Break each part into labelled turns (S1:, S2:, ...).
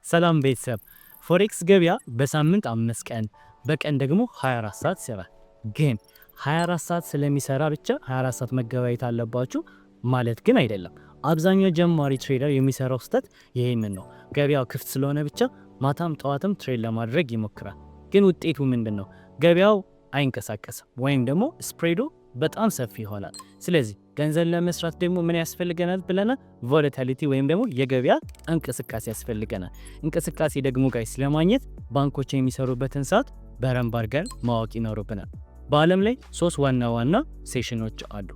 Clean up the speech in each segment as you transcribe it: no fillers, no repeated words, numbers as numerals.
S1: ሰላም ቤተሰብ ፎሬክስ ገበያ በሳምንት 5 ቀን በቀን ደግሞ 24 ሰዓት ይሰራል። ግን 24 ሰዓት ስለሚሰራ ብቻ 24 ሰዓት መገበያየት አለባችሁ ማለት ግን አይደለም። አብዛኛው ጀማሪ ትሬደር የሚሰራው ስህተት ይሄንን ነው። ገበያው ክፍት ስለሆነ ብቻ ማታም ጠዋትም ትሬድ ለማድረግ ይሞክራል። ግን ውጤቱ ምንድነው? ገበያው አይንቀሳቀስም ወይም ደግሞ ስፕሬዱ በጣም ሰፊ ይሆናል። ስለዚህ ገንዘብ ለመስራት ደግሞ ምን ያስፈልገናል ብለናል? ቮላቲሊቲ ወይም ደግሞ የገበያ እንቅስቃሴ ያስፈልገናል። እንቅስቃሴ ደግሞ ጋይስ ለማግኘት ባንኮች የሚሰሩበትን ሰዓት በረንብ አድርገን ማወቅ ይኖርብናል። በዓለም ላይ 3 ዋና ዋና ሴሽኖች አሉ።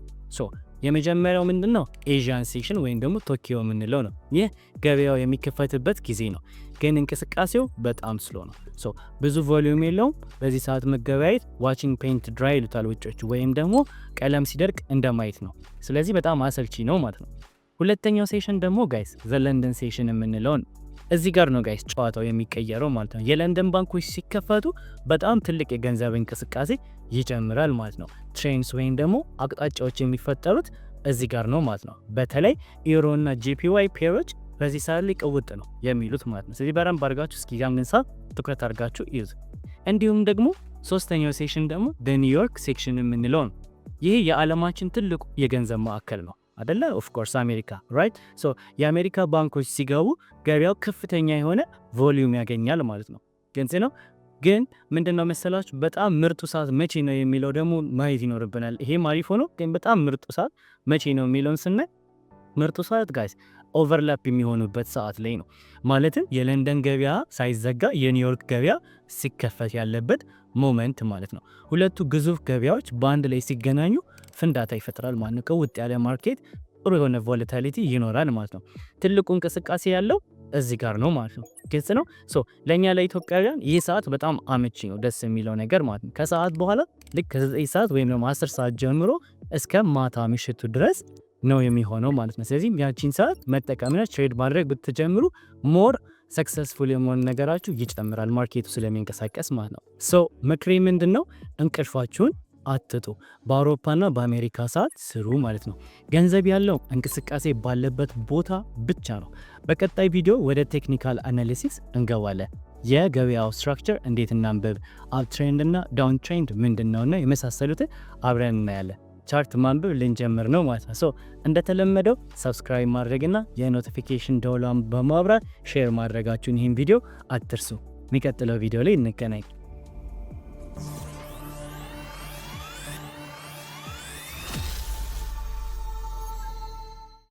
S1: የመጀመሪያው ምንድነው? ኤዥያን ሴሽን ወይም ደግሞ ቶኪዮ የምንለው ነው። ይህ ገበያው የሚከፈትበት ጊዜ ነው፣ ግን እንቅስቃሴው በጣም ስሎ ነው። ብዙ ቮሊዩም የለውም። በዚህ ሰዓት መገበያየት ዋቺንግ ፔንት ድራይ ይሉታል ውጮች፣ ወይም ደግሞ ቀለም ሲደርቅ እንደማየት ነው። ስለዚህ በጣም አሰልቺ ነው ማለት ነው። ሁለተኛው ሴሽን ደግሞ ጋይስ ለንደን ሴሽን የምንለው ነው። እዚህ ጋር ነው ጋይስ ጨዋታው የሚቀየረው ማለት ነው። የለንደን ባንኮች ሲከፈቱ በጣም ትልቅ የገንዘብ እንቅስቃሴ ይጀምራል ማለት ነው። ትሬንድስ ወይም ደግሞ አቅጣጫዎች የሚፈጠሩት እዚህ ጋር ነው ማለት ነው። በተለይ ኢሮ እና ጂፒዋይ ፔሮች በዚህ ሰዓት ላይ ቅውጥ ነው የሚሉት ማለት ነው። ስለዚህ በረንብ አድርጋችሁ እስኪ ያንን ሰዓት ትኩረት አድርጋችሁ ይዙ። እንዲሁም ደግሞ ሶስተኛው ሴሽን ደግሞ ኒውዮርክ ሴክሽን የምንለው ነው። ይህ የዓለማችን ትልቁ የገንዘብ ማዕከል ነው አይደለ? ኦፍ ኮርስ አሜሪካ ራይት። የአሜሪካ ባንኮች ሲገቡ ገበያው ከፍተኛ የሆነ ቮሊዩም ያገኛል ማለት ነው። ግልጽ ነው። ግን ምንድነው መሰላችሁ በጣም ምርጡ ሰዓት መቼ ነው የሚለው ደግሞ ማየት ይኖርብናል። ይሄ ማሪፍ ሆኖ ግን በጣም ምርጡ ሰዓት መቼ ነው የሚለውን ስናይ ምርጡ ሰዓት ጋይስ ኦቨርላፕ የሚሆኑበት ሰዓት ላይ ነው። ማለትም የለንደን ገበያ ሳይዘጋ የኒውዮርክ ገበያ ሲከፈት ያለበት ሞመንት ማለት ነው። ሁለቱ ግዙፍ ገበያዎች በአንድ ላይ ሲገናኙ ፍንዳታ ይፈጥራል ማለት ነው። ከውጥ ያለ ማርኬት ጥሩ የሆነ ቮላቲሊቲ ይኖራል ማለት ነው። ትልቁ እንቅስቃሴ ያለው እዚህ ጋር ነው ማለት ነው። ግልጽ ነው። ለኛ ለኢትዮጵያውያን ይህ ሰዓት በጣም አመቺ ነው፣ ደስ የሚለው ነገር ማለት ነው። ከሰዓት በኋላ ልክ ከ9 ሰዓት ወይም ደግሞ 10 ሰዓት ጀምሮ እስከ ማታ ምሽቱ ድረስ ነው የሚሆነው ማለት ነው። ስለዚህ ያቺን ሰዓት መጠቀምና ትሬድ ማድረግ ብትጀምሩ ሞር ሰክሰስፉል የመሆን ነገራችሁ ይጨምራል፣ ማርኬቱ ስለሚንቀሳቀስ ማለት ነው። ምክሬ ምንድነው? እንቅልፋችሁን አትጡ። በአውሮፓና በአሜሪካ ሰዓት ስሩ ማለት ነው። ገንዘብ ያለው እንቅስቃሴ ባለበት ቦታ ብቻ ነው። በቀጣይ ቪዲዮ ወደ ቴክኒካል አናሊሲስ እንገባለን። የገበያው ስትራክቸር እንዴት እናንበብ፣ አፕ ትሬንድ እና ዳውን ትሬንድ ምንድነውና የመሳሰሉትን አብረን እናያለን። ቻርት ማንበብ ልንጀምር ነው ማለት ነው። እንደተለመደው ሰብስክራይብ ማድረግና የኖቲፊኬሽን ደወሏን በማብራት ሼር ማድረጋችሁን ይህን ቪዲዮ አትርሱ። የሚቀጥለው ቪዲዮ ላይ እንገናኝ።